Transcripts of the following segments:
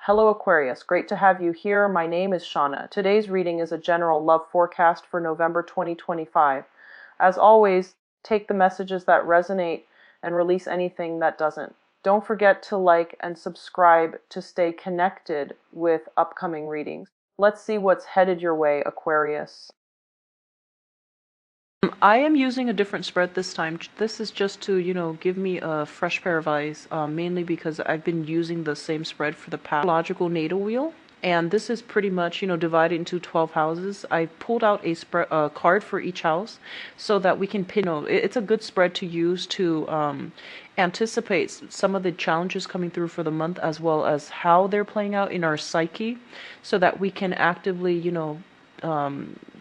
Hello Aquarius, great to have you here. My name is Shauna. Today's reading is a general love forecast for November 2025. As always, take the messages that resonate and release anything that doesn't. Don't forget to like and subscribe to stay connected with upcoming readings. Let's see what's headed your way, Aquarius. I am using a different spread this time. This is just to, give me a fresh pair of eyes, mainly because I've been using the same spread for the past astrological natal wheel. And this is pretty much, divided into 12 houses. I pulled out a card for each house so that we can it's a good spread to use to anticipate some of the challenges coming through for the month, as well as how they're playing out in our psyche, so that we can actively,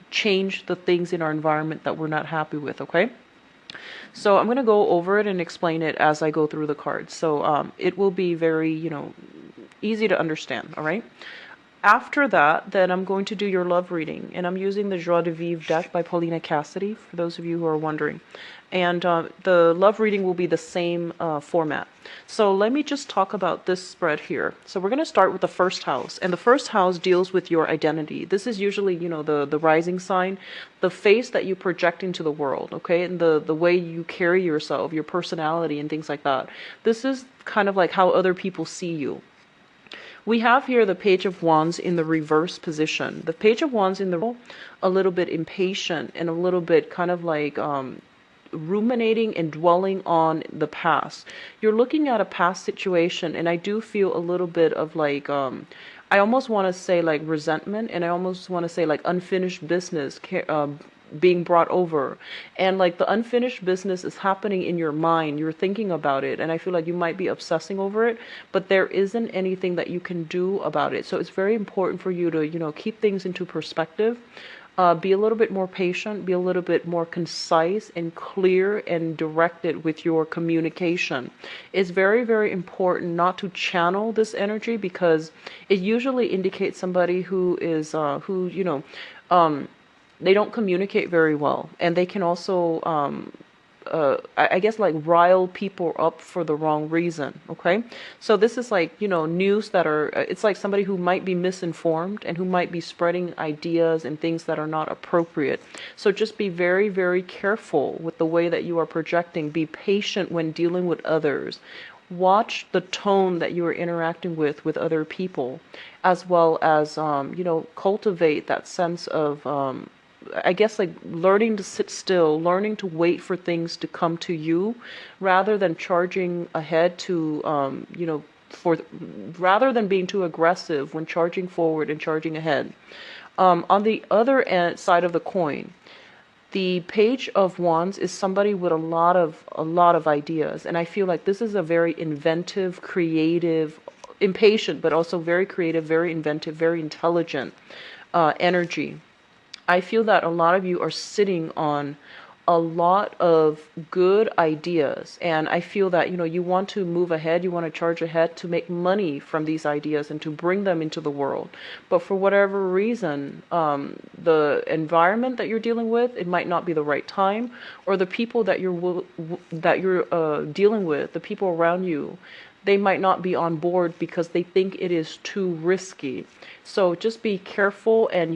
change the things in our environment that we're not happy with, okay? So I'm going to go over it and explain it as I go through the cards. So it will be very, easy to understand, all right? After that, then I'm going to do your love reading, and I'm using the Joie de Vivre deck by Paulina Cassidy, for those of you who are wondering. And the love reading will be the same format. So let me just talk about this spread here. So we're going to start with the first house, and the first house deals with your identity. This is usually, the rising sign, the face that you project into the world, okay? And the way you carry yourself, your personality and things like that. This is kind of like how other people see you. We have here the Page of Wands in the reverse position. The Page of Wands in the a little bit impatient and a little bit kind of like ruminating and dwelling on the past. You're looking at a past situation, and I do feel a little bit of like I almost want to say like resentment, and I almost want to say like unfinished business being brought over, and like the unfinished business is happening in your mind. You're thinking about it, and I feel like you might be obsessing over it, but there isn't anything that you can do about it. So it's very important for you to keep things into perspective. Be a little bit more patient, be a little bit more concise and clear and directed with your communication. It's very, very important not to channel this energy, because it usually indicates somebody who is they don't communicate very well, and they can also I guess like rile people up for the wrong reason, okay? So this is like, news that are, it's like somebody who might be misinformed and who might be spreading ideas and things that are not appropriate. So just be very, very careful with the way that you are projecting. Be patient when dealing with others. Watch the tone that you are interacting with other people, as well as, cultivate that sense of, I guess like learning to sit still, learning to wait for things to come to you, rather than charging ahead to, rather than being too aggressive when charging forward and charging ahead. On the other side of the coin, the Page of Wands is somebody with a lot of ideas, and I feel like this is a very inventive, creative, impatient, but also very creative, very inventive, very intelligent energy. I feel that a lot of you are sitting on a lot of good ideas, and I feel that you want to move ahead, you want to charge ahead to make money from these ideas and to bring them into the world. But for whatever reason, the environment that you're dealing with, it might not be the right time, or the people that you're dealing with, the people around you, they might not be on board because they think it is too risky. So just be careful, and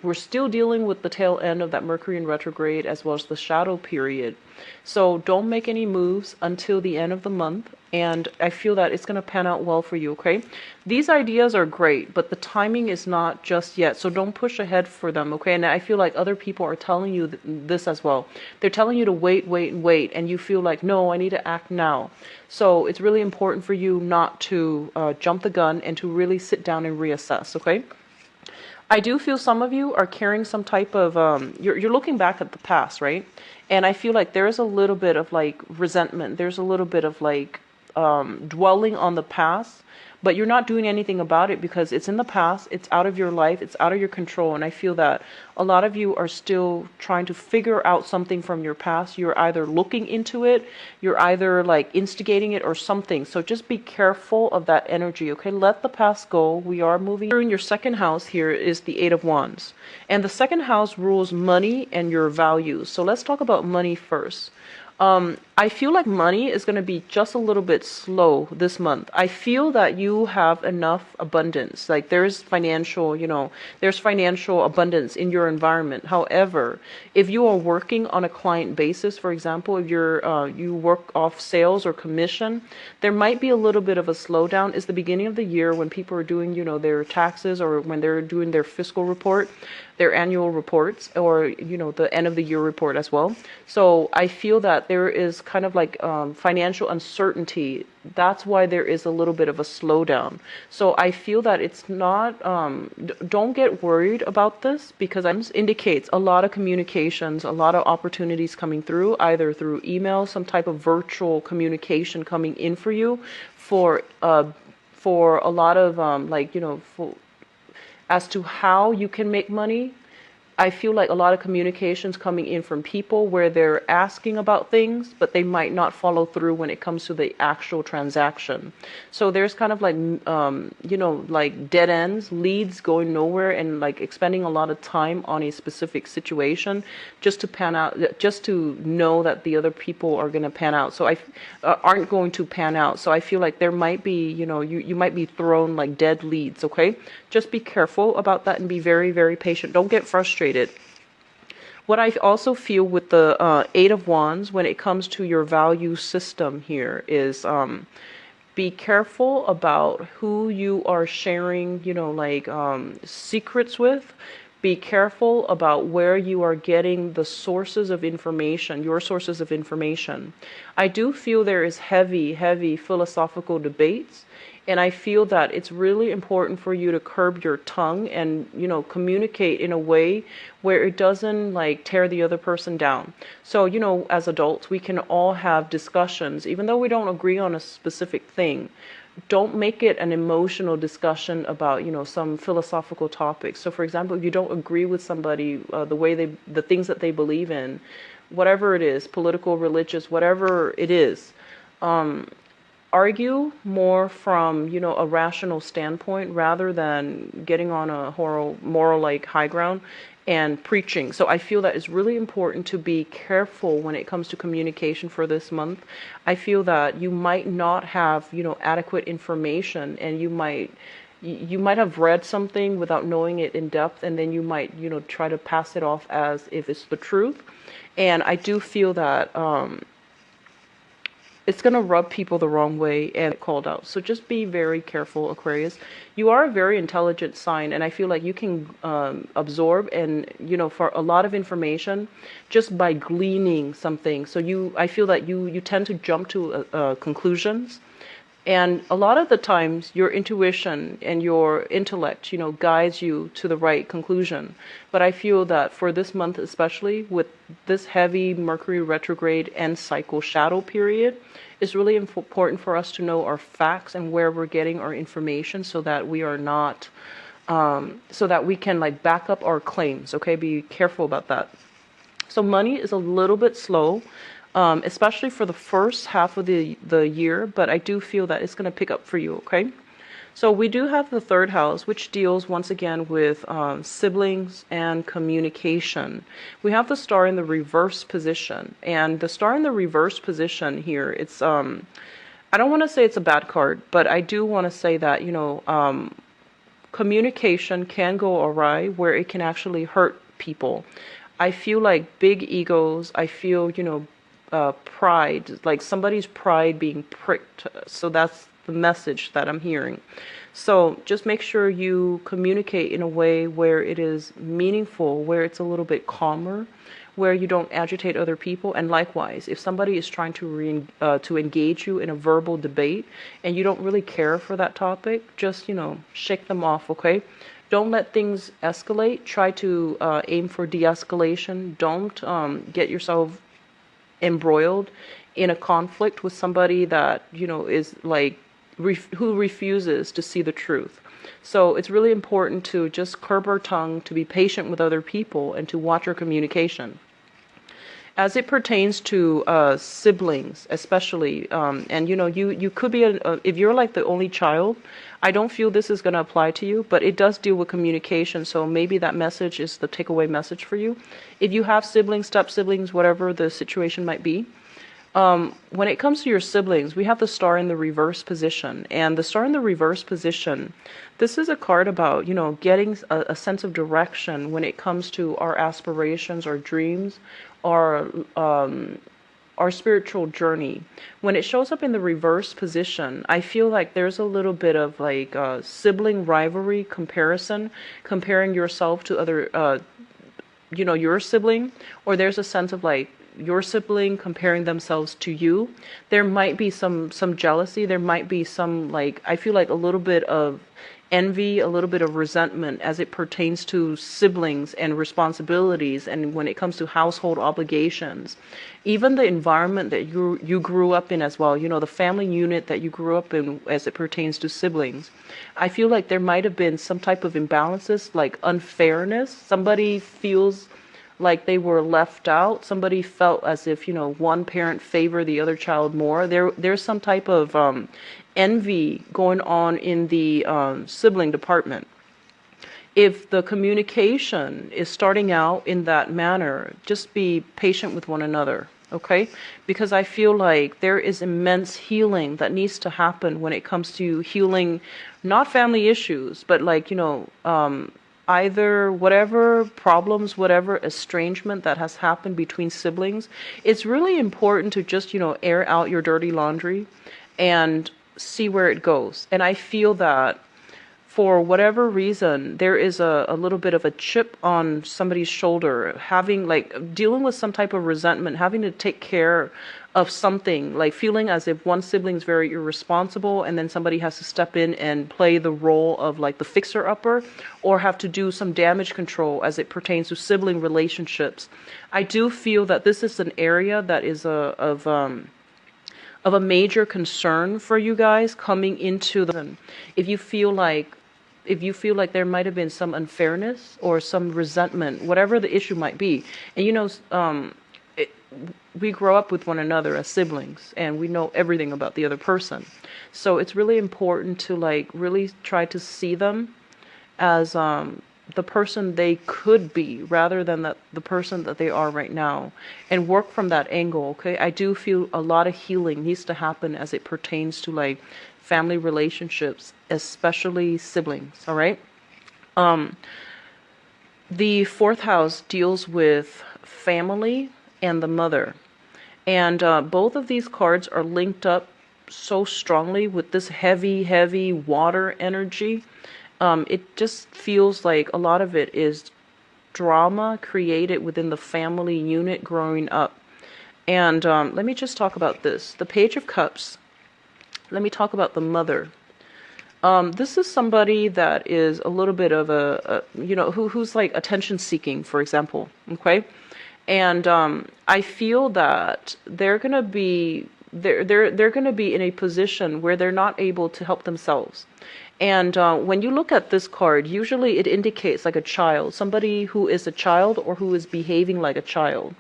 we're still dealing with the tail end of that Mercury in retrograde, as well as the shadow period. So don't make any moves until the end of the month, and I feel that it's going to pan out well for you, okay? These ideas are great, but the timing is not just yet, so don't push ahead for them, okay? And I feel like other people are telling you this as well. They're telling you to wait, and you feel like, no, I need to act now. So it's really important for you not to jump the gun, and to really sit down and reassess, okay? I do feel some of you are carrying some type of, you're looking back at the past, right? And I feel like there's a little bit of like resentment. There's a little bit of like dwelling on the past, but you're not doing anything about it because it's in the past, it's out of your life, it's out of your control. And I feel that a lot of you are still trying to figure out something from your past. You're either looking into it, you're either like instigating it or something. So just be careful of that energy, okay? Let the past go. We are moving. In your second house here is the Eight of Wands. And the second house rules money and your values. So let's talk about money first. I feel like money is going to be just a little bit slow this month. I feel that you have enough abundance. Like there's financial, there's financial abundance in your environment. However, if you are working on a client basis, for example, if you work off sales or commission, there might be a little bit of a slowdown. It's the beginning of the year when people are doing, their taxes, or when they're doing their fiscal report, their annual reports, or the end of the year report as well. So I feel that there is kind of like financial uncertainty. That's why there is a little bit of a slowdown. So I feel that it's not, don't get worried about this, because it indicates a lot of communications, a lot of opportunities coming through, either through email, some type of virtual communication coming in for you for a lot of as to how you can make money. I feel like a lot of communications coming in from people where they're asking about things, but they might not follow through when it comes to the actual transaction. So there's kind of like, like dead ends, leads going nowhere, and like expending a lot of time on a specific situation just to pan out, just to know that the other people are going to pan out. So aren't going to pan out. So I feel like there might be, you might be thrown like dead leads. Okay. Just be careful about that and be very, very patient. Don't get frustrated. What I also feel with the Eight of Wands when it comes to your value system here is be careful about who you are sharing, secrets with. Be careful about where you are getting the sources of information, your sources of information. I do feel there is heavy, heavy philosophical debates. And I feel that it's really important for you to curb your tongue and, communicate in a way where it doesn't like tear the other person down. So, as adults, we can all have discussions, even though we don't agree on a specific thing. Don't make it an emotional discussion about, some philosophical topics. So, for example, if you don't agree with somebody, the things that they believe in, whatever it is, political, religious, whatever it is, argue more from, a rational standpoint rather than getting on a moral like high ground and preaching. So I feel that it's really important to be careful when it comes to communication for this month. I feel that you might not have, adequate information, and you might have read something without knowing it in depth, and then you might, try to pass it off as if it's the truth. And I do feel that it's going to rub people the wrong way and get called out. So just be very careful, Aquarius. You are a very intelligent sign, and I feel like you can absorb and, for a lot of information just by gleaning something. So I feel that you tend to jump to conclusions. And a lot of the times your intuition and your intellect, guides you to the right conclusion. But I feel that for this month, especially with this heavy Mercury retrograde and cycle shadow period, it's really important for us to know our facts and where we're getting our information, so that we are not, so that we can like back up our claims. Okay. Be careful about that. So money is a little bit slow. Especially for the first half of the year, but I do feel that it's going to pick up for you, okay? So we do have the third house, which deals once again with siblings and communication. We have the star in the reverse position, and the star in the reverse position here, it's, I don't want to say it's a bad card, but I do want to say that, communication can go awry where it can actually hurt people. I feel like big egos, I feel, pride, like somebody's pride being pricked. So that's the message that I'm hearing. So just make sure you communicate in a way where it is meaningful, where it's a little bit calmer, where you don't agitate other people. And likewise, if somebody is trying to engage you in a verbal debate and you don't really care for that topic, just, shake them off, okay? Don't let things escalate. Try to aim for de-escalation. Don't get yourself embroiled in a conflict with somebody that is like who refuses to see the truth. So it's really important to just curb our tongue, to be patient with other people, and to watch our communication. As it pertains to siblings, especially, and you could be if you're like the only child, I don't feel this is going to apply to you, but it does deal with communication. So maybe that message is the takeaway message for you. If you have siblings, step siblings, whatever the situation might be, When it comes to your siblings, we have the star in the reverse position. And the star in the reverse position, this is a card about, getting a sense of direction when it comes to our aspirations, our dreams, our our spiritual journey. When it shows up in the reverse position, I feel like there's a little bit of like sibling rivalry comparison, comparing yourself to other, your sibling, or there's a sense of like your sibling comparing themselves to you. There might be some jealousy. There might be some like I feel like a little bit of envy, a little bit of resentment as it pertains to siblings and responsibilities, and when it comes to household obligations, even the environment that you grew up in as well, the family unit that you grew up in as it pertains to siblings. I feel like there might have been some type of imbalances, like unfairness. Somebody feels like they were left out. Somebody felt as if, one parent favored the other child more. There's some type of envy going on in the sibling department. If the communication is starting out in that manner, just be patient with one another, okay? Because I feel like there is immense healing that needs to happen when it comes to healing, not family issues, but like, either whatever problems, whatever estrangement that has happened between siblings. It's really important to just, air out your dirty laundry and see where it goes. And I feel that for whatever reason, there is a little bit of a chip on somebody's shoulder, having like dealing with some type of resentment, having to take care of something, like feeling as if one sibling is very irresponsible and then somebody has to step in and play the role of like the fixer-upper, or have to do some damage control as it pertains to sibling relationships. I do feel that this is an area that is of a major concern for you guys coming into the, if you feel like there might have been some unfairness or some resentment, whatever the issue might be. And we grow up with one another as siblings and we know everything about the other person. So it's really important to like really try to see them as the person they could be rather than the person that they are right now, and work from that angle, okay? I do feel a lot of healing needs to happen as it pertains to like family relationships, especially siblings, all right? The fourth house deals with family and the mother. And both of these cards are linked up so strongly with this heavy, heavy water energy. It just feels like a lot of it is drama created within the family unit growing up. And let me just talk about this. The Page of Cups. Let me talk about the mother. This is somebody that is a little bit of who's like attention seeking, for example. Okay. And I feel that they're gonna be in a position where they're not able to help themselves. And when you look at this card, usually it indicates like a child, somebody who is a child or who is behaving like a child.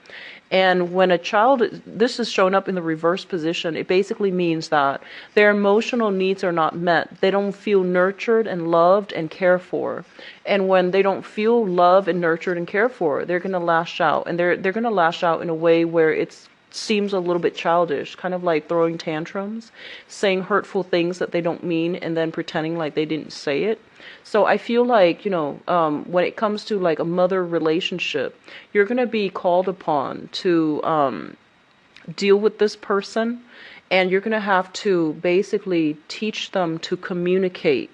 And when a child, this is shown up in the reverse position, it basically means that their emotional needs are not met. They don't feel nurtured and loved and cared for. And when they don't feel loved and nurtured and cared for, they're going to lash out. And they're going to lash out in a way where it seems a little bit childish, kind of like throwing tantrums, saying hurtful things that they don't mean, and then pretending like they didn't say it. So I feel like, when it comes to like a mother relationship, you're going to be called upon to deal with this person, and you're going to have to basically teach them to communicate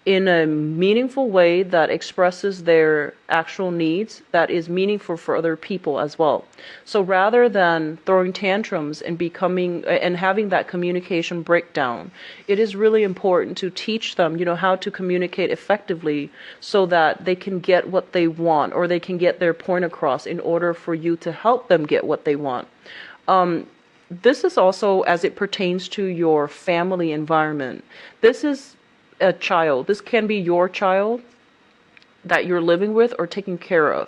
in a meaningful way that expresses their actual needs, that is meaningful for other people as well. So rather than throwing tantrums and having that communication breakdown, it is really important to teach them, how to communicate effectively so that they can get what they want, or they can get their point across in order for you to help them get what they want. This is also as it pertains to your family environment. This is a child. This can be your child that you're living with or taking care of.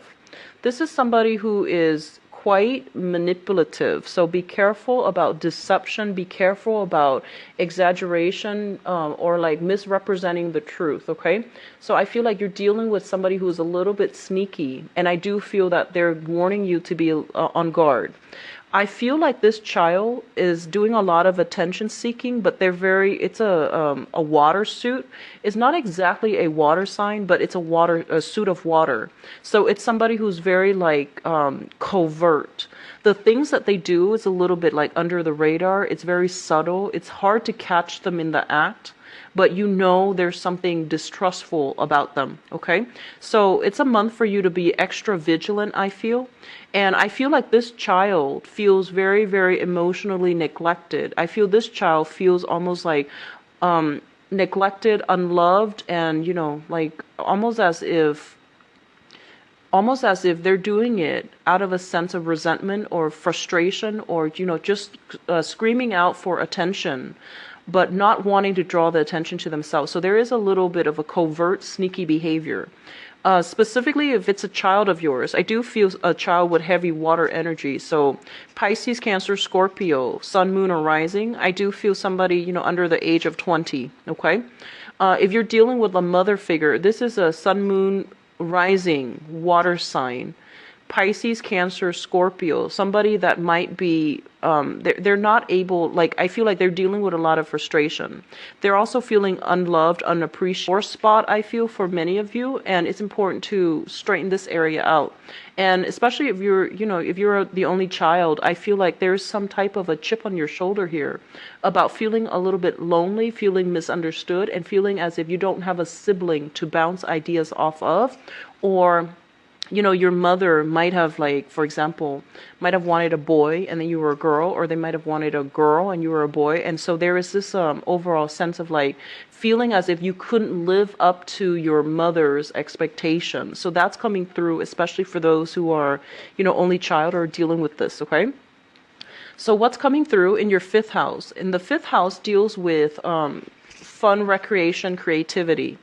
This is somebody who is quite manipulative. So be careful about deception. Be careful about exaggeration or like misrepresenting the truth, okay? So I feel like you're dealing with somebody who's a little bit sneaky, and I do feel that they're warning you to be on guard. I feel like this child is doing a lot of attention seeking, but it's a water suit. It's not exactly a water sign, but it's a suit of water. So it's somebody who's very like covert. The things that they do is a little bit like under the radar. It's very subtle. It's hard to catch them in the act, but you know there's something distrustful about them, okay? So it's a month for you to be extra vigilant, I feel. And I feel like this child feels very, very emotionally neglected. I feel this child feels almost like neglected, unloved, and, you know, like almost as if they're doing it out of a sense of resentment or frustration or, you know, just screaming out for attention, but not wanting to draw the attention to themselves. So there is a little bit of a covert, sneaky behavior. Specifically, if it's a child of yours, I do feel a child with heavy water energy. So Pisces, Cancer, Scorpio, Sun, Moon, or Rising, I do feel somebody, you know, under the age of 20, okay? If you're dealing with a mother figure, this is a Sun, Moon, Rising, water sign. Pisces, Cancer, Scorpio, somebody that might be, they're not able, like, I feel like they're dealing with a lot of frustration. They're also feeling unloved, unappreciated. Sore spot, I feel, for many of you, and it's important to straighten this area out. And especially if you're, you know, if you're the only child, I feel like there's some type of a chip on your shoulder here about feeling a little bit lonely, feeling misunderstood, and feeling as if you don't have a sibling to bounce ideas off of, or you know, your mother might have, like, for example, might have wanted a boy and then you were a girl, or they might have wanted a girl and you were a boy. And so there is this overall sense of like feeling as if you couldn't live up to your mother's expectations. So that's coming through, especially for those who are, you know, only child or dealing with this, okay? So what's coming through in your fifth house? In the fifth house deals with fun, recreation, creativity.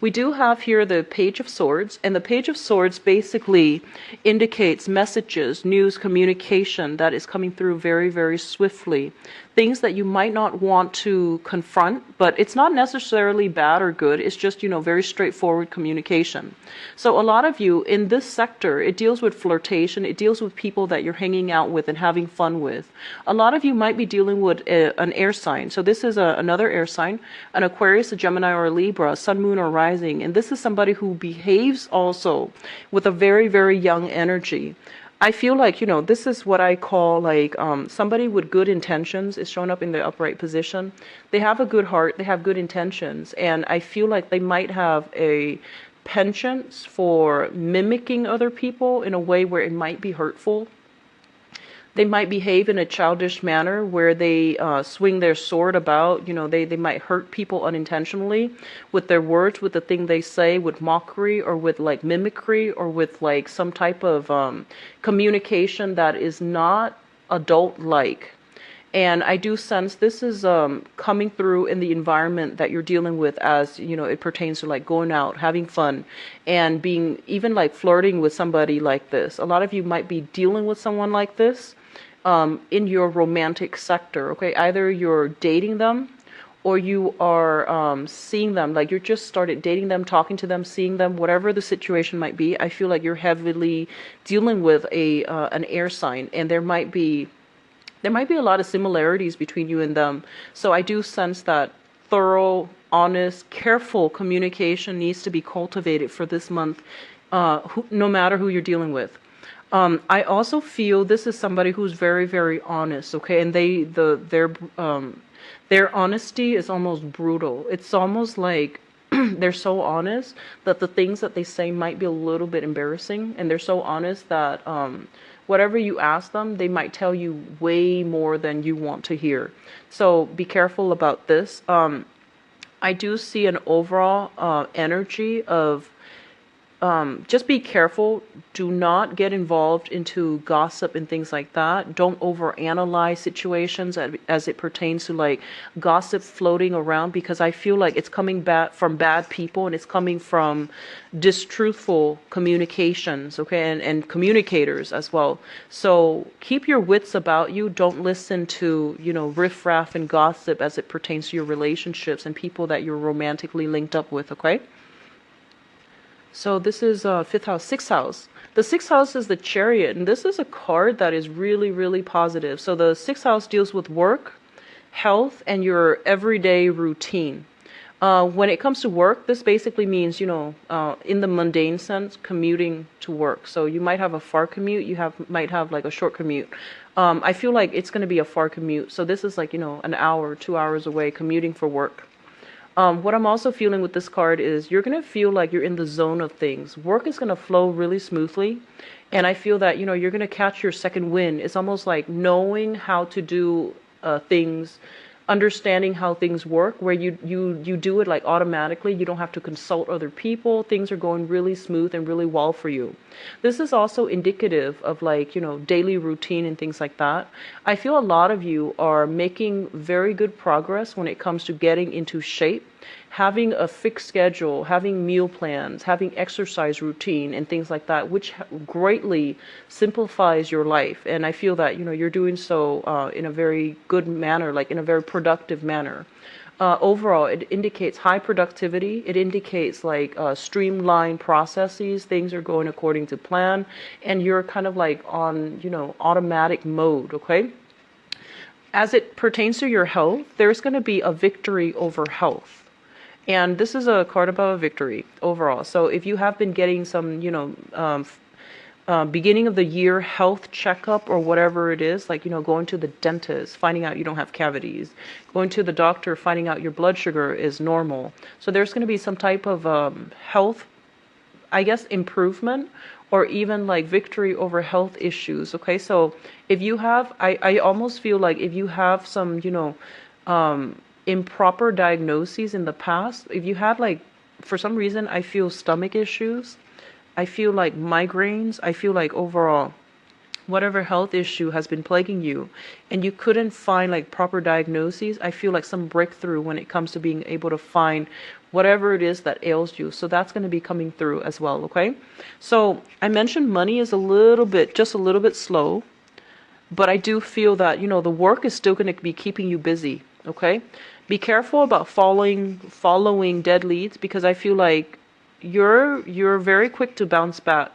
We do have here the Page of Swords, and the Page of Swords basically indicates messages, news, communication that is coming through very, very swiftly. Things that you might not want to confront, but it's not necessarily bad or good. It's just, you know, very straightforward communication. So a lot of you in this sector, it deals with flirtation. It deals with people that you're hanging out with and having fun with. A lot of you might be dealing with an air sign. So this is another air sign, an Aquarius, a Gemini, or a Libra, Sun, Moon, or Rising. And this is somebody who behaves also with a very, very young energy. I feel like, you know, this is what I call like somebody with good intentions is showing up in the upright position. They have a good heart, they have good intentions, and I feel like they might have a penchant for mimicking other people in a way where it might be hurtful. They might behave in a childish manner where they swing their sword about. You know, they might hurt people unintentionally with their words, with the thing they say, with mockery or with like mimicry or with like some type of communication that is not adult-like. And I do sense this is coming through in the environment that you're dealing with, as, you know, it pertains to like going out, having fun, and being even like flirting with somebody like this. A lot of you might be dealing with someone like this in your romantic sector, okay? Either you're dating them or you are seeing them, like you're just started dating them, talking to them, seeing them, whatever the situation might be. I feel like you're heavily dealing with an air sign, and there might be a lot of similarities between you and them. So I do sense that thorough, honest, careful communication needs to be cultivated for this month, no matter who you're dealing with. I also feel this is somebody who's very, very honest, okay? And their honesty is almost brutal. It's almost like they're so honest that the things that they say might be a little bit embarrassing, and they're so honest that whatever you ask them, they might tell you way more than you want to hear. So be careful about this. I do see an overall energy of just be careful. Do not get involved into gossip and things like that. Don't overanalyze situations as it pertains to like gossip floating around, because I feel like it's coming from bad people, and it's coming from distruthful communications, okay, and communicators as well. So keep your wits about you. Don't listen to, you know, riffraff and gossip as it pertains to your relationships and people that you're romantically linked up with, okay? So this is fifth house, sixth house. The sixth house is the Chariot, and this is a card that is really, really positive. So the sixth house deals with work, health, and your everyday routine. When it comes to work, this basically means, in the mundane sense, commuting to work. So you might have a far commute, might have like a short commute. I feel like it's going to be a far commute. So this is like, an hour, 2 hours away commuting for work. What I'm also feeling with this card is you're going to feel like you're in the zone of things. Work is going to flow really smoothly. And I feel that, you're going to catch your second wind. It's almost like knowing how to do things, understanding how things work, where you do it like automatically. You don't have to consult other people. Things are going really smooth and really well for you. This is also indicative of like, daily routine and things like that. I feel a lot of you are making very good progress when it comes to getting into shape, having a fixed schedule, having meal plans, having exercise routine and things like that, which greatly simplifies your life. And I feel that, you're doing so in a very good manner, like in a very productive manner. Overall, it indicates high productivity. It indicates like streamlined processes. Things are going according to plan, and you're kind of like on, automatic mode, okay? As it pertains to your health, there's going to be a victory over health. And this is a card about a victory overall. So if you have been getting some, beginning of the year health checkup or whatever it is, like, going to the dentist, finding out you don't have cavities, going to the doctor, finding out your blood sugar is normal. So there's going to be some type of health, I guess, improvement, or even like victory over health issues. Okay. So if you have, I almost feel like if you have some, improper diagnoses in the past, if you had like, for some reason, I feel stomach issues, I feel like migraines, I feel like overall, whatever health issue has been plaguing you and you couldn't find like proper diagnoses, I feel like some breakthrough when it comes to being able to find whatever it is that ails you. So that's going to be coming through as well. Okay. So I mentioned money is just a little bit slow, but I do feel that, the work is still going to be keeping you busy. Okay. Be careful about following dead leads, because I feel like you're very quick to bounce back.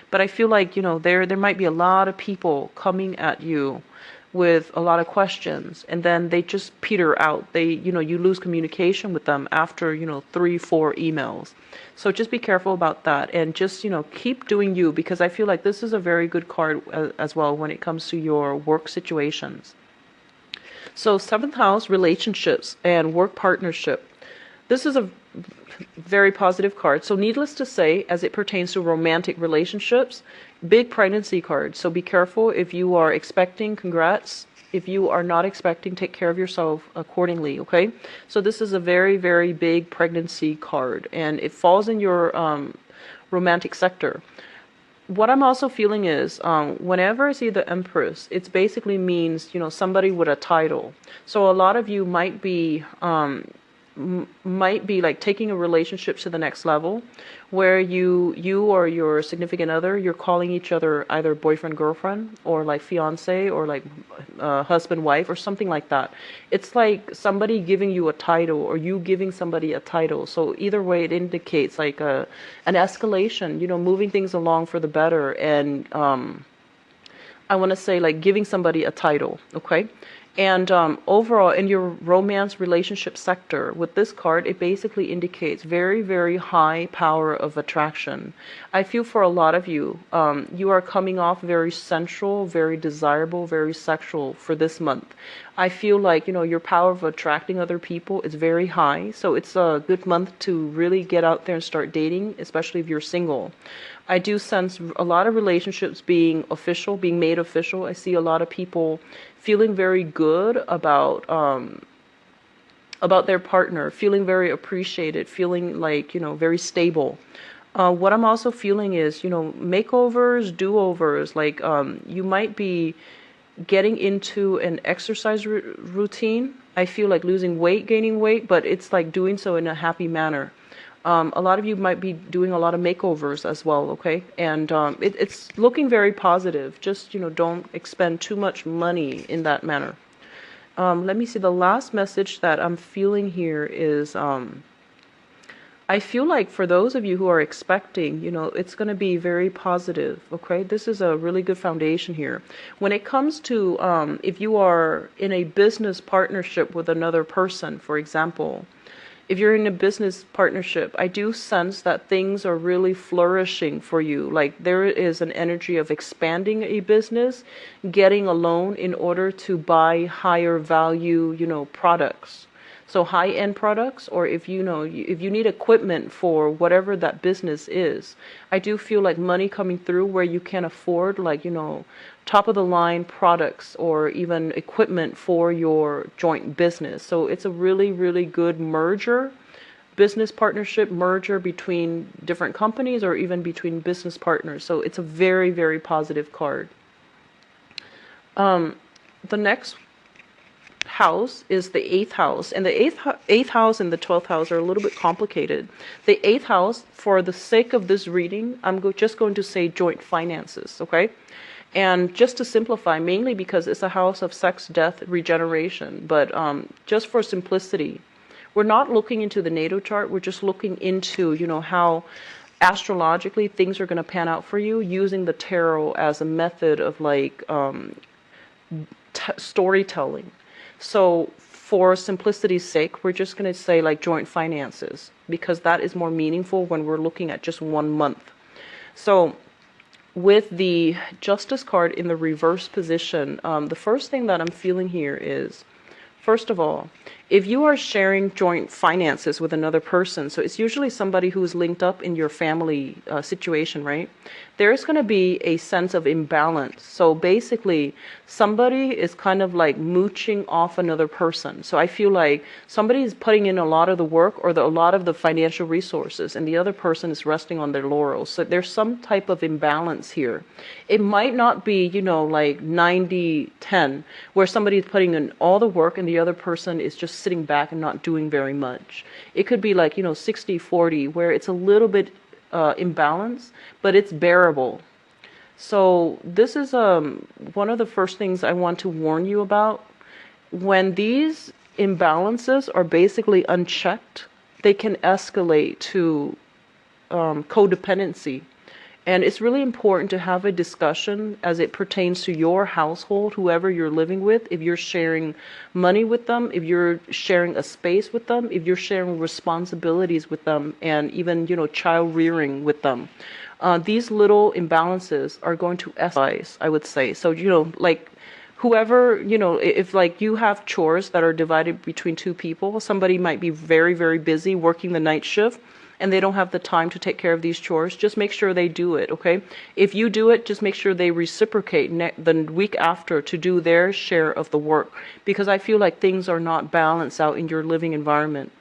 But I feel like, there might be a lot of people coming at you with a lot of questions, and then they just peter out. You lose communication with them after, 3-4 emails. So just be careful about that, and just, keep doing you, because I feel like this is a very good card as well when it comes to your work situations. So seventh house, relationships and work partnership. This is a very positive card. So needless to say, as it pertains to romantic relationships, big pregnancy card. So be careful if you are expecting, congrats. If you are not expecting, take care of yourself accordingly, okay? So this is a very, very big pregnancy card, and it falls in your romantic sector. What I'm also feeling is whenever I see the Empress, it basically means, somebody with a title. So a lot of you might be like taking a relationship to the next level, where you or your significant other, you're calling each other either boyfriend, girlfriend, or like fiance, or like husband, wife, or something like that. It's like somebody giving you a title, or you giving somebody a title. So either way, it indicates like an escalation, moving things along for the better. And I want to say like giving somebody a title, okay? And overall, in your romance relationship sector, with this card, it basically indicates very, very high power of attraction. I feel for a lot of you, you are coming off very sensual, very desirable, very sexual for this month. I feel like, your power of attracting other people is very high. So it's a good month to really get out there and start dating, especially if you're single. I do sense a lot of relationships being made official. I see a lot of people feeling very good about their partner, feeling very appreciated, feeling like, very stable. What I'm also feeling is, makeovers, do-overs, like you might be getting into an exercise routine. I feel like losing weight, gaining weight, but it's like doing so in a happy manner. A lot of you might be doing a lot of makeovers as well, okay? And it's looking very positive. Just, don't expend too much money in that manner. Let me see. The last message that I'm feeling here is I feel like for those of you who are expecting, it's going to be very positive. Okay, this is a really good foundation here. When it comes to if you are in a business partnership with another person, for example, if you're in a business partnership, I do sense that things are really flourishing for you. Like there is an energy of expanding a business, getting a loan in order to buy higher value, products. So high-end products, or if if you need equipment for whatever that business is, I do feel like money coming through where you can afford like, top of the line products or even equipment for your joint business. So it's a really, really good merger, business partnership merger between different companies or even between business partners. So it's a very, very positive card. The next house is the eighth house, and the eighth house and the 12th house are a little bit complicated. The eighth house, for the sake of this reading, I'm just going to say joint finances, okay? And just to simplify, mainly because it's a house of sex, death, regeneration, but just for simplicity, we're not looking into the natal chart, we're just looking into, how astrologically things are going to pan out for you using the tarot as a method of like storytelling. So for simplicity's sake, we're just going to say like joint finances because that is more meaningful when we're looking at just 1 month. So with the Justice card in the reverse position, the first thing that I'm feeling here is, first of all, if you are sharing joint finances with another person, so it's usually somebody who's linked up in your family situation, right? There's going to be a sense of imbalance. So basically, somebody is kind of like mooching off another person. So I feel like somebody is putting in a lot of the work or a lot of the financial resources, and the other person is resting on their laurels. So there's some type of imbalance here. It might not be, like 90-10, where somebody is putting in all the work and the other person is just sitting back and not doing very much. It could be like, 60-40, where it's a little bit imbalanced, but it's bearable. So this is one of the first things I want to warn you about. When these imbalances are basically unchecked, they can escalate to codependency. And it's really important to have a discussion as it pertains to your household, whoever you're living with, if you're sharing money with them, if you're sharing a space with them, if you're sharing responsibilities with them, and even, child rearing with them. These little imbalances are going to escalate, I would say. So, like whoever, if like you have chores that are divided between two people, somebody might be very, very busy working the night shift, and they don't have the time to take care of these chores, just make sure they do it, okay? If you do it, just make sure they reciprocate the week after to do their share of the work, because I feel like things are not balanced out in your living environment.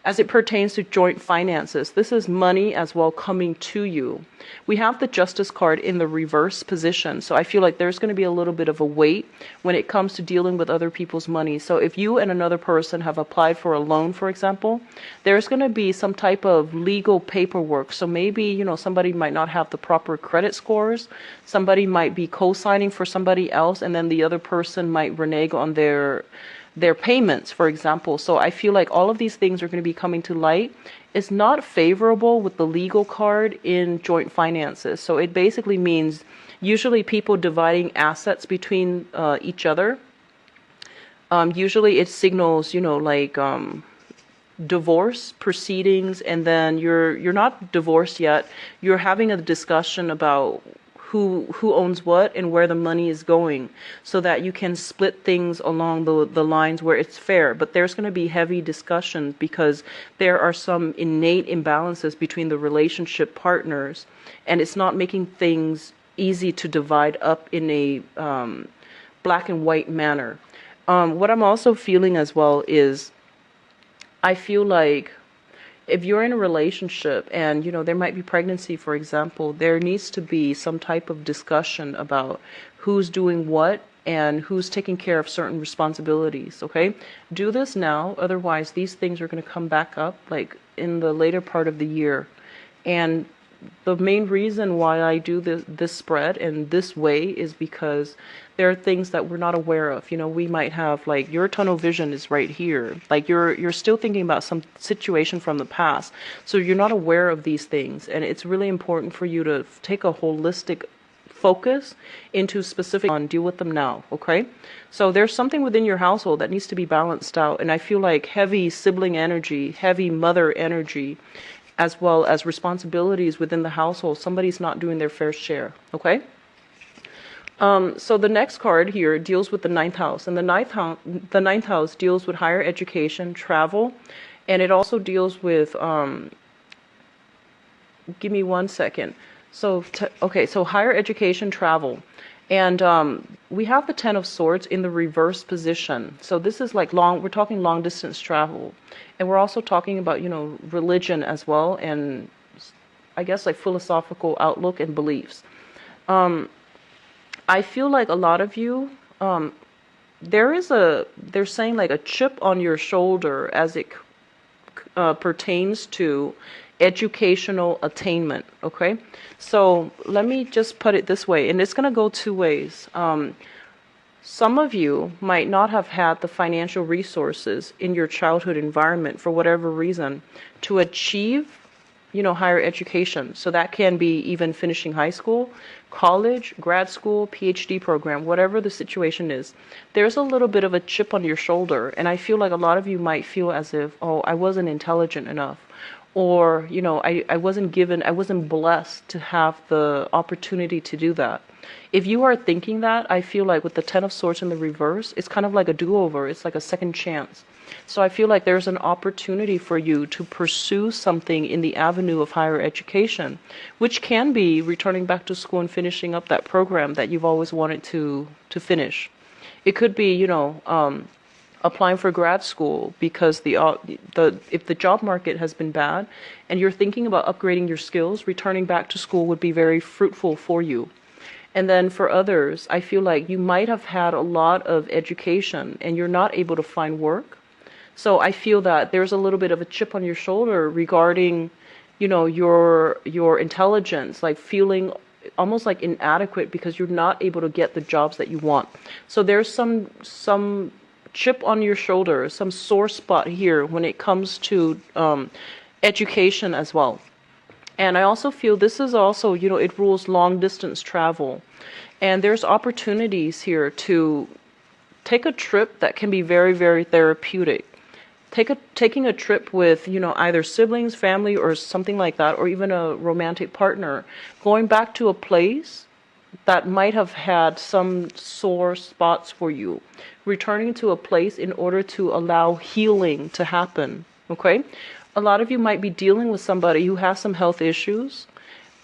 As it pertains to joint finances, this is money as well coming to you. We have the Justice card in the reverse position, so I feel like there's going to be a little bit of a weight when it comes to dealing with other people's money. So if you and another person have applied for a loan, for example, there's going to be some type of legal paperwork. So maybe, somebody might not have the proper credit scores. Somebody might be co-signing for somebody else, and then the other person might renege on their payments, for example. So I feel like all of these things are going to be coming to light. It's not favorable with the legal card in joint finances. So it basically means usually people dividing assets between each other. Usually it signals, like divorce proceedings, and then you're not divorced yet. You're having a discussion about who owns what and where the money is going, so that you can split things along the lines where it's fair. But there's going to be heavy discussions because there are some innate imbalances between the relationship partners, and it's not making things easy to divide up in a black and white manner. What I'm also feeling as well is I feel like if you're in a relationship and, there might be pregnancy, for example, there needs to be some type of discussion about who's doing what and who's taking care of certain responsibilities, okay? Do this now, otherwise these things are going to come back up like in the later part of the year. And the main reason why I do this spread in this way is because there are things that we're not aware of. You know, we might have, like, your tunnel vision is right here. Like, you're still thinking about some situation from the past, so you're not aware of these things, and it's really important for you to take a holistic focus into specific on deal with them now. Okay, so there's something within your household that needs to be balanced out, and I feel like heavy sibling energy, heavy mother energy, as well as responsibilities within the household, somebody's not doing their fair share. Okay, so the next card here deals with the ninth house, and the ninth house deals with higher education, travel, and it also deals with give me one second. So, okay, so higher education, travel. And we have the Ten of Swords in the reverse position. So this is like we're talking long distance travel. And we're also talking about, you know, religion as well, and I guess like philosophical outlook and beliefs. I feel like a lot of you, they're saying like a chip on your shoulder as it pertains to educational attainment. Okay, so let me just put it this way, and it's going to go two ways. Some of you might not have had the financial resources in your childhood environment for whatever reason to achieve, you know, higher education. So that can be even finishing high school, college, grad school, PhD program, whatever the situation is. There's a little bit of a chip on your shoulder, and I feel like a lot of you might feel as if, oh, I wasn't intelligent enough, or, you know, I wasn't blessed to have the opportunity to do that. If you are thinking that, I feel like with the Ten of Swords in the reverse, it's kind of like a do-over. It's like a second chance. So I feel like there's an opportunity for you to pursue something in the avenue of higher education, which can be returning back to school and finishing up that program that you've always wanted to finish. It could be, you know, applying for grad school because if the job market has been bad and you're thinking about upgrading your skills, returning back to school would be very fruitful for you. And then for others, I feel like you might have had a lot of education and you're not able to find work. So I feel that there's a little bit of a chip on your shoulder regarding, you know, your intelligence, like feeling almost like inadequate because you're not able to get the jobs that you want. So there's some chip on your shoulder, some sore spot here when it comes to education as well. And I also feel this is also, you know, it rules long distance travel. And there's opportunities here to take a trip that can be very, very therapeutic. Taking a trip with, you know, either siblings, family, or something like that, or even a romantic partner, going back to a place that might have had some sore spots for you, returning to a place in order to allow healing to happen. Okay? A lot of you might be dealing with somebody who has some health issues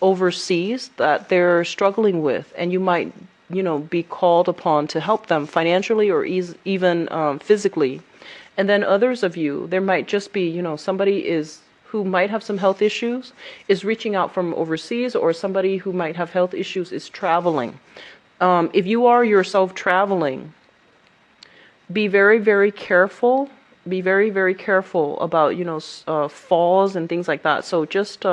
overseas that they're struggling with, and you might, you know, be called upon to help them financially or even physically. And then others of you, there might just be, you know, somebody who might have some health issues is reaching out from overseas, or somebody who might have health issues is traveling. If you are yourself traveling, be very, very careful. Be very, very careful about, you know, falls and things like that. So just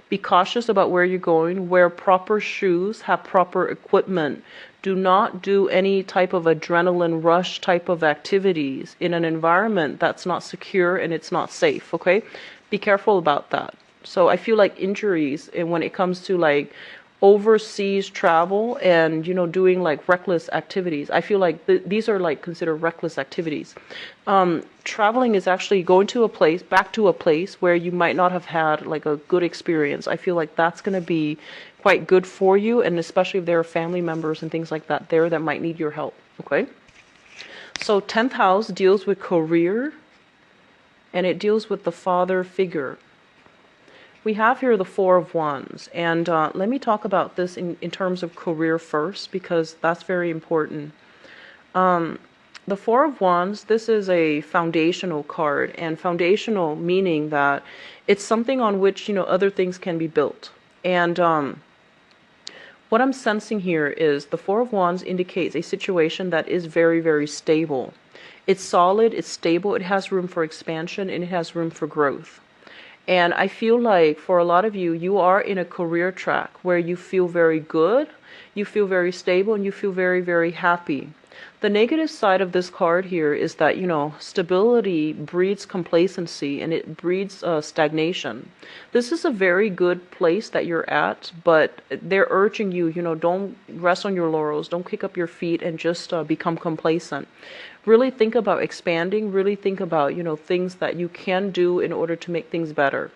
be cautious about where you're going. Wear proper shoes. Have proper equipment. Do not do any type of adrenaline rush type of activities in an environment that's not secure and it's not safe. Okay? Be careful about that. So I feel like injuries, and when it comes to like overseas travel and, you know, doing like reckless activities, I feel like these are like considered reckless activities. Traveling is actually going to a place, back to a place where you might not have had like a good experience. I feel like that's going to be quite good for you, and especially if there are family members and things like that there that might need your help. Okay, so 10th house deals with career, and it deals with the father figure. We have here the Four of Wands, and let me talk about this in terms of career first, because that's very important. The Four of Wands, this is a foundational card, and foundational meaning that it's something on which, you know, other things can be built. And what I'm sensing here is the Four of Wands indicates a situation that is very, very stable. It's solid, it's stable, it has room for expansion, and it has room for growth. And I feel like for a lot of you, you are in a career track where you feel very good, you feel very stable, and you feel very, very happy. The negative side of this card here is that, stability breeds complacency and it breeds stagnation. This is a very good place that you're at, but they're urging you, don't rest on your laurels, don't kick up your feet and just become complacent. Really think about expanding, really think about, things that you can do in order to make things better.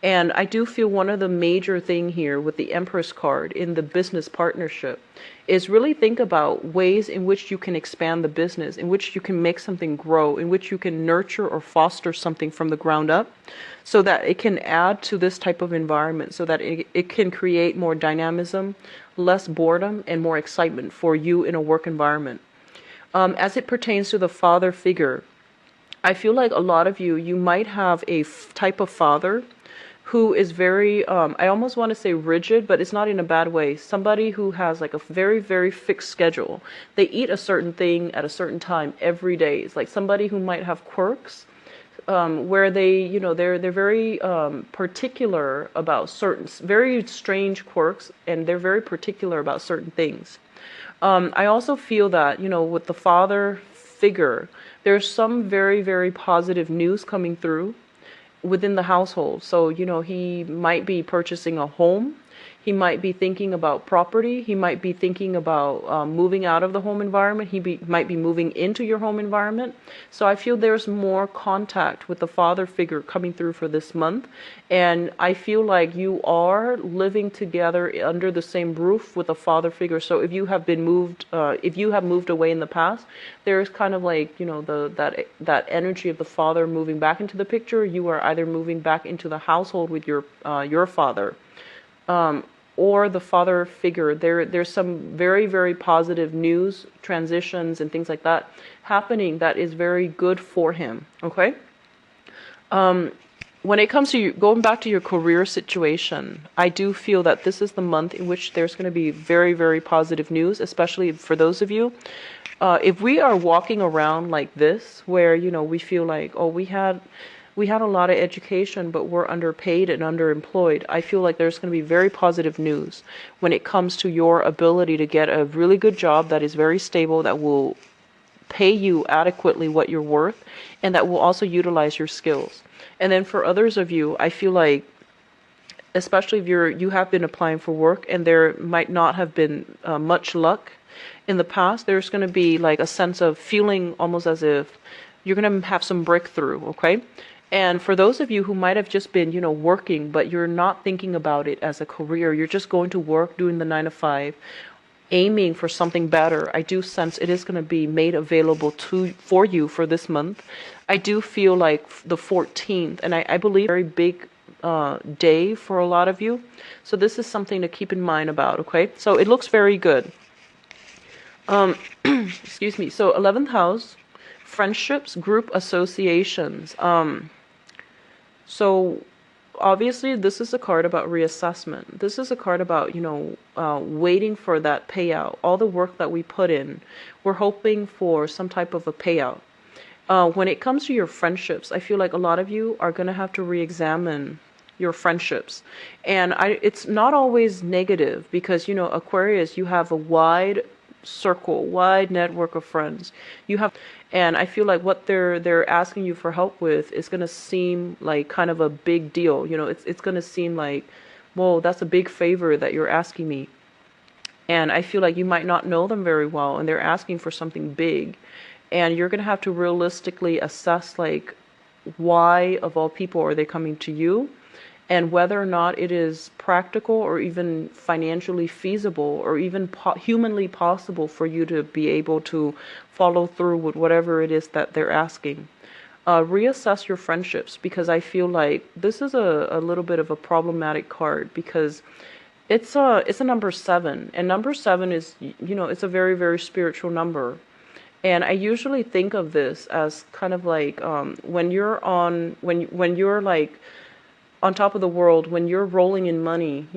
And I do feel one of the major thing here with the Empress card in the business partnership is really think about ways in which you can expand the business, in which you can make something grow, in which you can nurture or foster something from the ground up so that it can add to this type of environment, so that it can create more dynamism, less boredom, and more excitement for you in a work environment. As it pertains to the father figure, I feel like a lot of you might have a type of father who is very, I almost want to say rigid, but it's not in a bad way. Somebody who has like a very, very fixed schedule. They eat a certain thing at a certain time every day. It's like somebody who might have quirks, where they, they're very particular about certain, very strange quirks, and they're very particular about certain things. I also feel that, with the father figure, there's some very, very positive news coming through within the household. So, he might be purchasing a home. He might be thinking about property. He might be thinking about moving out of the home environment. Might be moving into your home environment. So I feel there's more contact with the father figure coming through for this month. And I feel like you are living together under the same roof with a father figure. So if you have been moved, if you have moved away in the past, there's kind of like, that energy of the father moving back into the picture. You are either moving back into the household with your father. Or the father figure. There's some very, very positive news, transitions, and things like that happening that is very good for him. Okay? When it comes to going back to your career situation, I do feel that this is the month in which there's going to be very, very positive news, especially for those of you. If we are walking around like this, where, we feel like, oh, we had a lot of education, but we're underpaid and underemployed. I feel like there's going to be very positive news when it comes to your ability to get a really good job that is very stable, that will pay you adequately what you're worth, and that will also utilize your skills. And then for others of you, I feel like, especially if you have been applying for work and there might not have been much luck in the past, there's going to be like a sense of feeling almost as if you're going to have some breakthrough, okay? And for those of you who might have just been, working, but you're not thinking about it as a career, you're just going to work, doing the 9 to 5, aiming for something better, I do sense it is going to be made available for you for this month. I do feel like the 14th, and I believe a very big day for a lot of you. So this is something to keep in mind about, okay? So it looks very good. Excuse me. So 11th house, friendships, group associations. So obviously this is a card about reassessment. This is a card about, waiting for that payout. All the work that we put in, we're hoping for some type of a payout. When it comes to your friendships, I feel like a lot of you are going to have to re-examine your friendships. And it's not always negative because, Aquarius, you have a wide circle, wide network of friends. And I feel like what they're asking you for help with is going to seem like kind of a big deal. It's going to seem like, whoa, that's a big favor that you're asking me. And I feel like you might not know them very well and they're asking for something big. And you're going to have to realistically assess, like, why of all people are they coming to you, and whether or not it is practical or even financially feasible or even humanly possible for you to be able to follow through with whatever it is that they're asking. Reassess your friendships, because I feel like this is a little bit of a problematic card, because it's a number 7, and number 7 is, it's a very, very spiritual number. And I usually think of this as kind of like when you're like on top of the world, when you're rolling in money,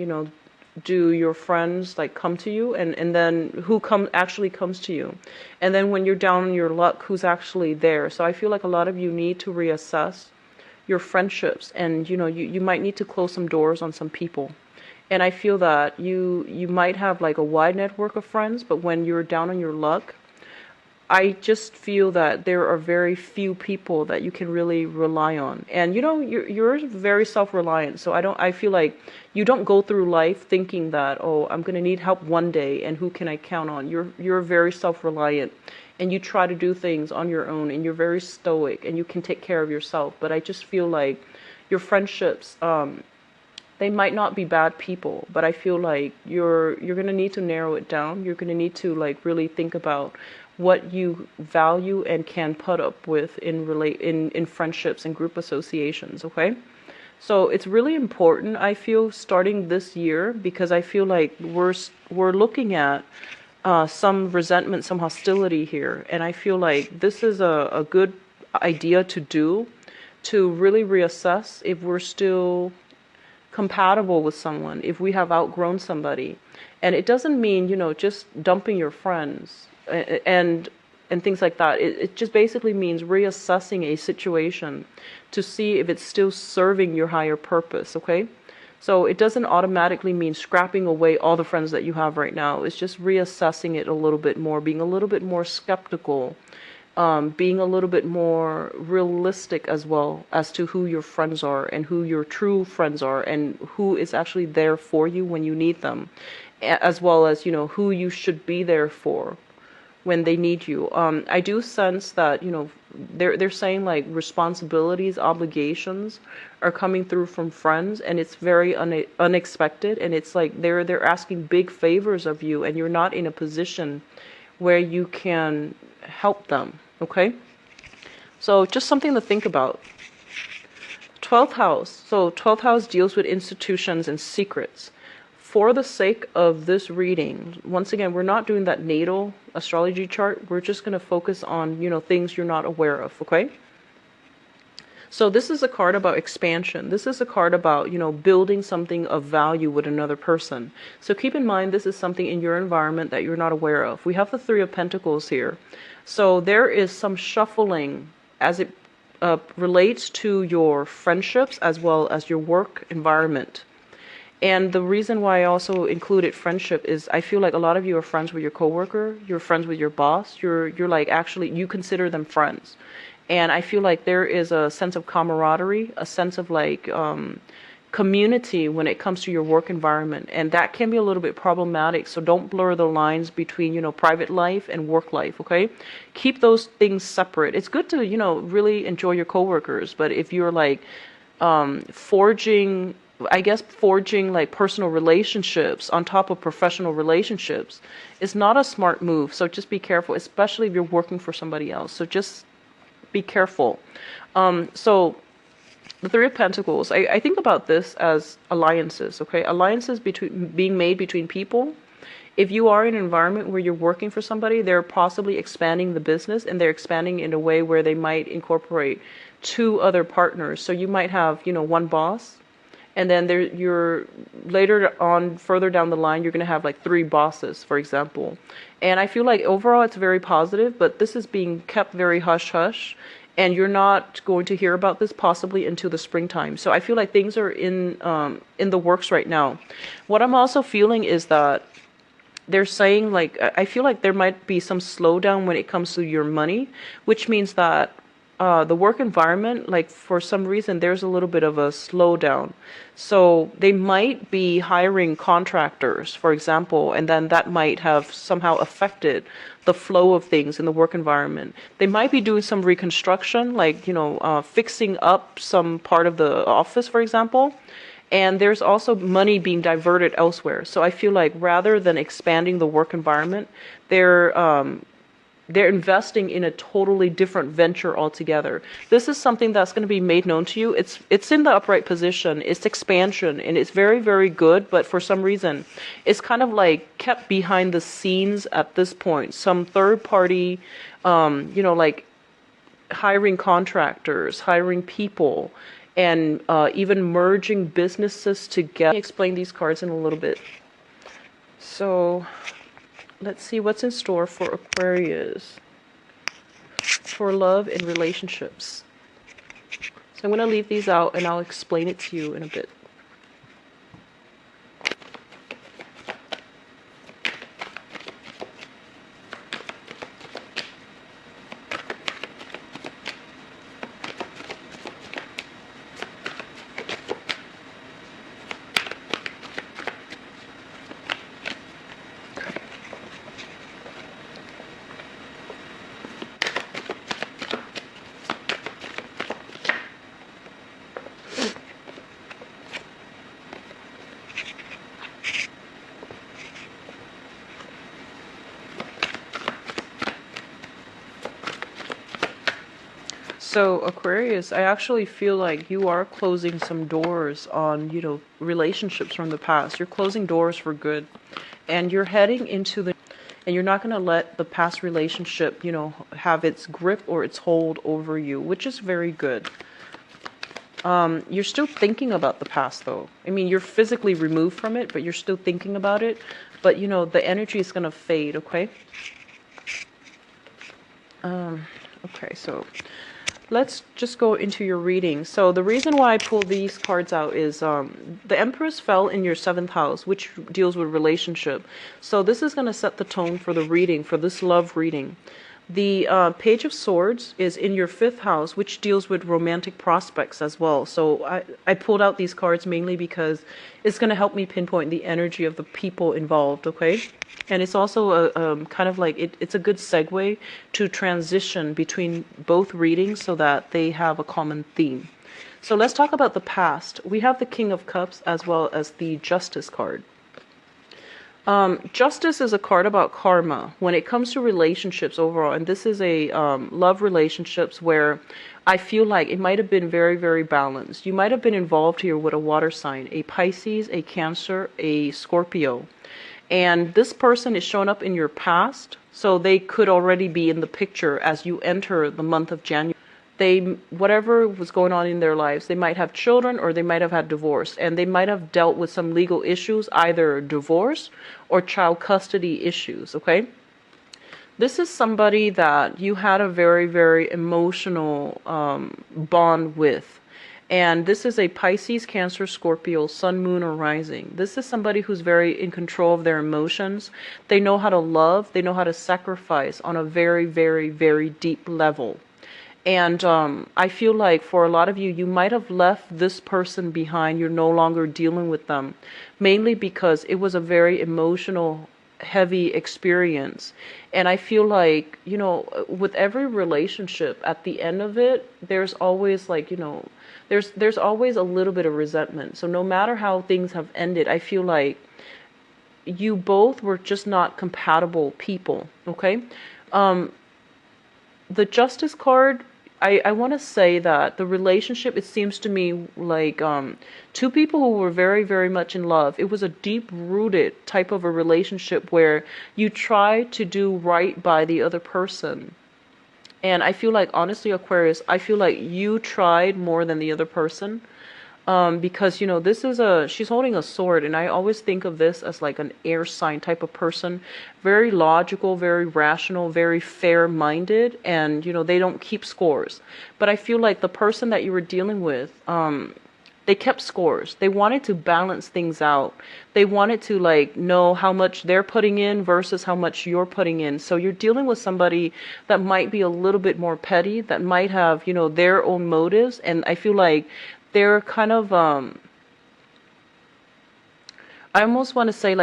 do your friends like come to you, and then who actually comes to you? And then when you're down on your luck, who's actually there? So I feel like a lot of you need to reassess your friendships, and you might need to close some doors on some people. And I feel that you might have like a wide network of friends, but when you're down on your luck, I just feel that there are very few people that you can really rely on. And you're very self-reliant. So I feel like you don't go through life thinking that, oh, I'm going to need help one day and who can I count on? You're very self-reliant, and you try to do things on your own, and you're very stoic, and you can take care of yourself. But I just feel like your friendships, they might not be bad people, but I feel like you're going to need to narrow it down. You're going to need to like really think about what you value and can put up with in friendships and group associations, okay? So it's really important, I feel, starting this year, because I feel like we're looking at some resentment, some hostility here, and I feel like this is a good idea to do, to really reassess if we're still compatible with someone, if we have outgrown somebody. And it doesn't mean, just dumping your friends and things like that. It just basically means reassessing a situation to see if it's still serving your higher purpose, okay? So it doesn't automatically mean scrapping away all the friends that you have right now. It's just reassessing it a little bit more, being a little bit more skeptical, being a little bit more realistic as well as to who your friends are and who your true friends are and who is actually there for you when you need them, as well as, who you should be there for when they need you. I do sense that, they're saying like responsibilities, obligations are coming through from friends, and it's very unexpected, and it's like they're asking big favors of you, and you're not in a position where you can help them, okay? So just something to think about. 12th house. So 12th house deals with institutions and secrets. For the sake of this reading, once again, we're not doing that natal astrology chart. We're just going to focus on, things you're not aware of, okay? So this is a card about expansion. This is a card about, building something of value with another person. So keep in mind, this is something in your environment that you're not aware of. We have the Three of Pentacles here. So there is some shuffling as it relates to your friendships as well as your work environment. And the reason why I also included friendship is I feel like a lot of you are friends with your coworker, you're friends with your boss, you're like actually, you consider them friends. And I feel like there is a sense of camaraderie, a sense of like community when it comes to your work environment. And that can be a little bit problematic. So don't blur the lines between, private life and work life, okay? Keep those things separate. It's good to, really enjoy your coworkers. But if you're like forging like personal relationships on top of professional relationships is not a smart move. So just be careful, especially if you're working for somebody else. So just be careful. So the Three of Pentacles, I think about this as alliances, okay? Alliances being made between people. If you are in an environment where you're working for somebody, they're possibly expanding the business, and they're expanding in a way where they might incorporate two other partners. So you might have, one boss, and then you're later on, further down the line, you're going to have like three bosses, for example. And I feel like overall it's very positive, but this is being kept very hush-hush, and you're not going to hear about this possibly until the springtime. So I feel like things are in the works right now. What I'm also feeling is that they're saying, like, I feel like there might be some slowdown when it comes to your money, which means that the work environment, like for some reason, there's a little bit of a slowdown. So they might be hiring contractors, for example, and then that might have somehow affected the flow of things in the work environment. They might be doing some reconstruction, like, fixing up some part of the office, for example. And there's also money being diverted elsewhere. So I feel like rather than expanding the work environment, they're investing in a totally different venture altogether. This is something that's going to be made known to you. It's in the upright position. It's expansion, and it's very, very good. But for some reason, it's kind of like kept behind the scenes at this point. Some third party, like hiring contractors, hiring people, and even merging businesses together. Let me explain these cards in a little bit. So let's see what's in store for Aquarius for love and relationships. So I'm going to leave these out and I'll explain it to you in a bit. So Aquarius, I actually feel like you are closing some doors on, relationships from the past. You're closing doors for good. And you're heading into and you're not going to let the past relationship, have its grip or its hold over you, which is very good. You're still thinking about the past though. I mean, you're physically removed from it, but you're still thinking about it. But the energy is going to fade, okay? Okay, so let's just go into your reading. So the reason why I pulled these cards out is the Empress fell in your 7th house, which deals with relationship. So this is going to set the tone for the reading, for this love reading. The Page of Swords is in your 5th house, which deals with romantic prospects as well. So I pulled out these cards mainly because it's going to help me pinpoint the energy of the people involved, okay? And it's also a kind of like, it's a good segue to transition between both readings so that they have a common theme. So let's talk about the past. We have the King of Cups as well as the Justice card. Justice is a card about karma when it comes to relationships overall. And this is a love relationships where I feel like it might have been very, very balanced. You might have been involved here with a water sign, a Pisces, a Cancer, a Scorpio. And this person is showing up in your past, so they could already be in the picture as you enter the month of January. Whatever was going on in their lives, they might have children or they might have had divorce, and they might have dealt with some legal issues, either divorce or child custody issues, okay? This is somebody that you had a very, very emotional bond with. And this is a Pisces, Cancer, Scorpio, Sun, Moon, or Rising. This is somebody who's very in control of their emotions. They know how to love. They know how to sacrifice on a very, very, very deep level. And I feel like for a lot of you, you might have left this person behind. You're no longer dealing with them, mainly because it was a very emotional, heavy experience. And I feel like, with every relationship, at the end of it, there's always like, there's always a little bit of resentment. So no matter how things have ended, I feel like you both were just not compatible people, okay? The Justice card, I want to say that the relationship, it seems to me like two people who were very, very much in love. It was a deep-rooted type of a relationship where you try to do right by the other person. And I feel like, honestly, Aquarius, I feel like you tried more than the other person. Because, this is she's holding a sword, and I always think of this as like an air sign type of person. Very logical, very rational, very fair-minded, and, they don't keep scores. But I feel like the person that you were dealing with, they kept scores. They wanted to balance things out. They wanted to know how much they're putting in versus how much you're putting in. So you're dealing with somebody that might be a little bit more petty, that might have, their own motives. And I feel like they're kind of, I almost want to say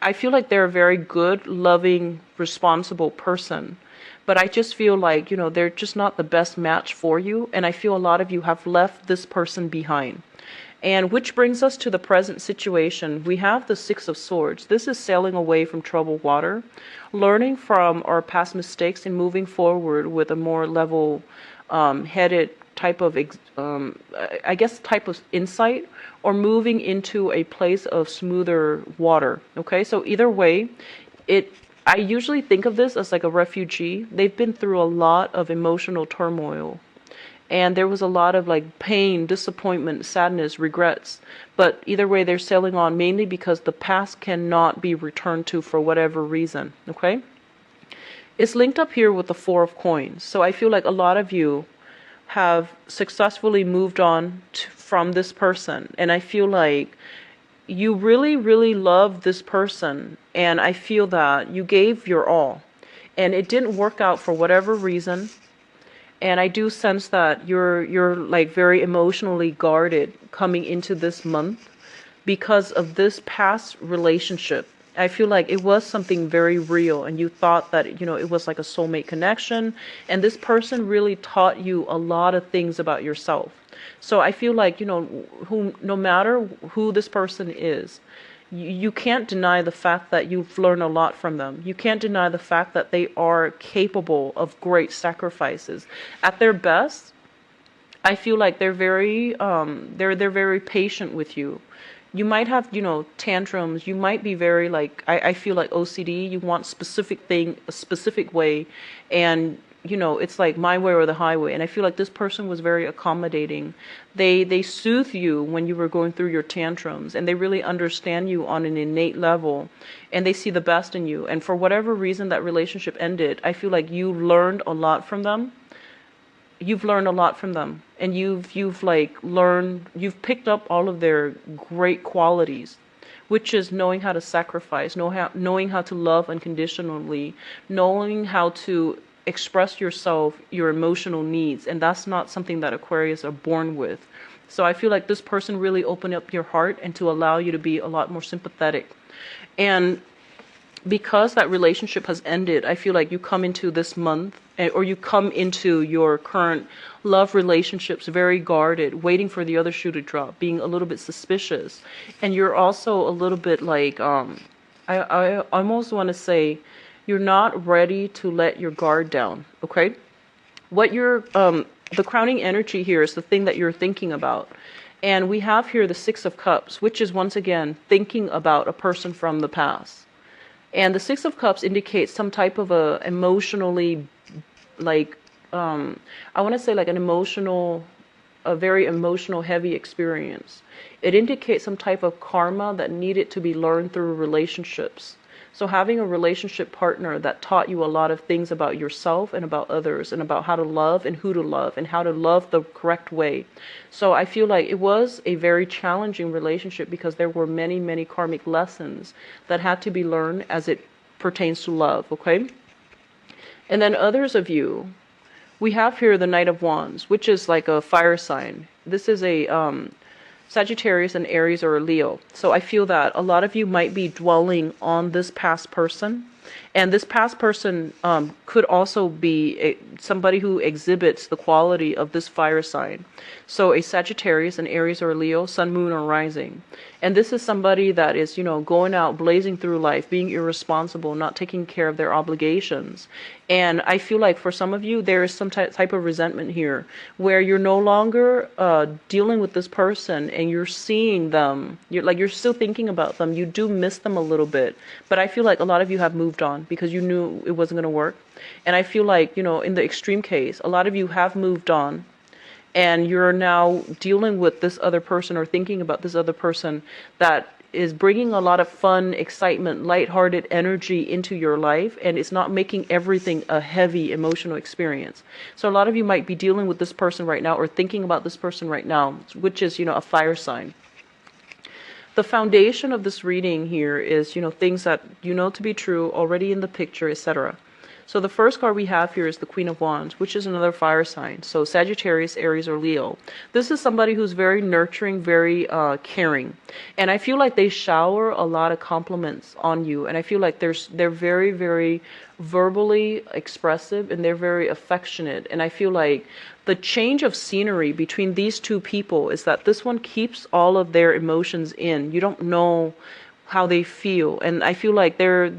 I feel like they're a very good, loving, responsible person. But I just feel like, they're just not the best match for you. And I feel a lot of you have left this person behind. And which brings us to the present situation. We have the Six of Swords. This is sailing away from troubled water, learning from our past mistakes and moving forward with a more level-headed type of, type of insight, or moving into a place of smoother water. Okay, so either way, I usually think of this as like a refugee. They've been through a lot of emotional turmoil. And there was a lot of pain, disappointment, sadness, regrets. But either way, they're sailing on mainly because the past cannot be returned to for whatever reason. Okay? It's linked up here with the Four of Coins. So I feel like a lot of you have successfully moved on from this person. And I feel like you really, really love this person. And I feel that you gave your all. And it didn't work out for whatever reason. And I do sense that you're like very emotionally guarded coming into this month because of this past relationship. I feel like it was something very real and you thought that, it was like a soulmate connection, and this person really taught you a lot of things about yourself. So I feel like, no matter who this person is, you can't deny the fact that you've learned a lot from them. You can't deny the fact that they are capable of great sacrifices. At their best, I feel like they're very patient with you. You might have, tantrums. You might be very like, I feel like OCD. You want specific thing, a specific way, and it's like my way or the highway. And I feel like this person was very accommodating. They soothe you when you were going through your tantrums, and they really understand you on an innate level, and they see the best in you. And for whatever reason that relationship ended, I feel like you learned a lot from them. You've learned a lot from them, and you've picked up all of their great qualities, which is knowing how to sacrifice, knowing how to love unconditionally, knowing how to express yourself, your emotional needs. And that's not something that Aquarius are born with. So I feel like this person really opened up your heart and to allow you to be a lot more sympathetic. And because that relationship has ended, I feel like you come into this month, or you come into your current love relationships very guarded, waiting for the other shoe to drop, being a little bit suspicious. And you're also a little bit like, I almost want to say, you're not ready to let your guard down, okay? The crowning energy here is the thing that you're thinking about. And we have here the Six of Cups, which is once again thinking about a person from the past. And the Six of Cups indicates some type of a emotionally, like, I want to say like a very emotional, heavy experience. It indicates some type of karma that needed to be learned through relationships. So having a relationship partner that taught you a lot of things about yourself and about others, and about how to love and who to love and how to love the correct way. So I feel like it was a very challenging relationship because there were many, many karmic lessons that had to be learned as it pertains to love, okay? And then others of you, we have here the Knight of Wands, which is like a fire sign. This is a Sagittarius, and Aries, or a Leo. So I feel that a lot of you might be dwelling on this past person. And this past person could also be somebody who exhibits the quality of this fire sign. So a Sagittarius, an Aries, or a Leo, sun, moon, or rising. And this is somebody that is, going out blazing through life, being irresponsible, not taking care of their obligations. And I feel like for some of you, there is some type of resentment here where you're no longer dealing with this person and you're seeing them. You're still thinking about them. You do miss them a little bit. But I feel like a lot of you have moved on because you knew it wasn't going to work. And I feel like, in the extreme case, a lot of you have moved on. And you're now dealing with this other person or thinking about this other person that is bringing a lot of fun, excitement, lighthearted energy into your life, and it's not making everything a heavy emotional experience. So a lot of you might be dealing with this person right now or thinking about this person right now, which is, a fire sign. The foundation of this reading here is, things that you know to be true, already in the picture, etc. So the first card we have here is the Queen of Wands, which is another fire sign. So Sagittarius, Aries, or Leo. This is somebody who's very nurturing, very caring. And I feel like they shower a lot of compliments on you. And I feel like they're very, very verbally expressive, and they're very affectionate. And I feel like the change of scenery between these two people is that this one keeps all of their emotions in. You don't know how they feel. And I feel like they're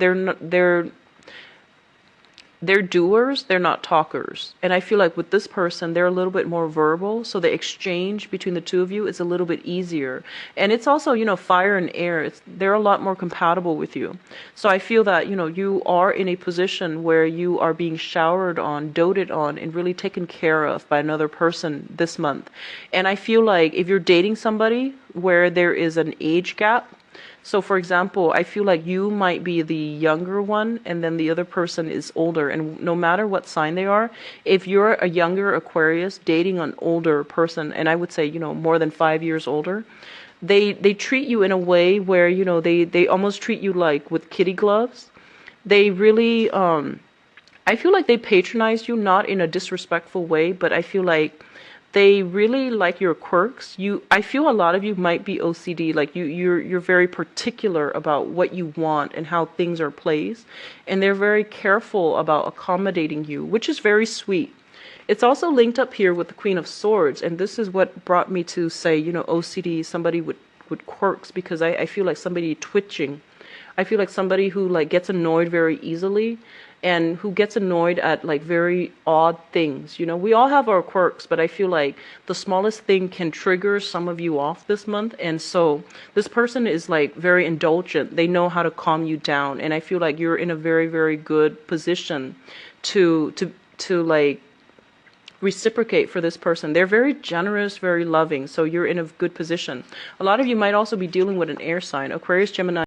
doers, they're not talkers. And I feel like with this person, they're a little bit more verbal. So the exchange between the two of you is a little bit easier. And it's also, fire and air. They're a lot more compatible with you. So I feel that, you are in a position where you are being showered on, doted on, and really taken care of by another person this month. And I feel like if you're dating somebody where there is an age gap, So for example, I feel like you might be the younger one and then the other person is older. And no matter what sign they are, if you're a younger Aquarius dating an older person, and I would say, more than 5 years older, they treat you in a way where, they almost treat you like with kitty gloves. They really, I feel like they patronize you, not in a disrespectful way, but I feel like they really like your quirks. I feel a lot of you might be OCD, like you're very particular about what you want and how things are placed, and they're very careful about accommodating you, which is very sweet. It's also linked up here with the Queen of Swords, and this is what brought me to say, OCD, somebody with quirks, because I feel like somebody twitching. I feel like somebody who like gets annoyed very easily and who gets annoyed at like very odd things. We all have our quirks, but I feel like the smallest thing can trigger some of you off this month. And so this person is like very indulgent. They know how to calm you down. And I feel like you're in a very, very good position to like reciprocate for this person. They're very generous, very loving. So you're in a good position. A lot of you might also be dealing with an air sign, Aquarius, Gemini,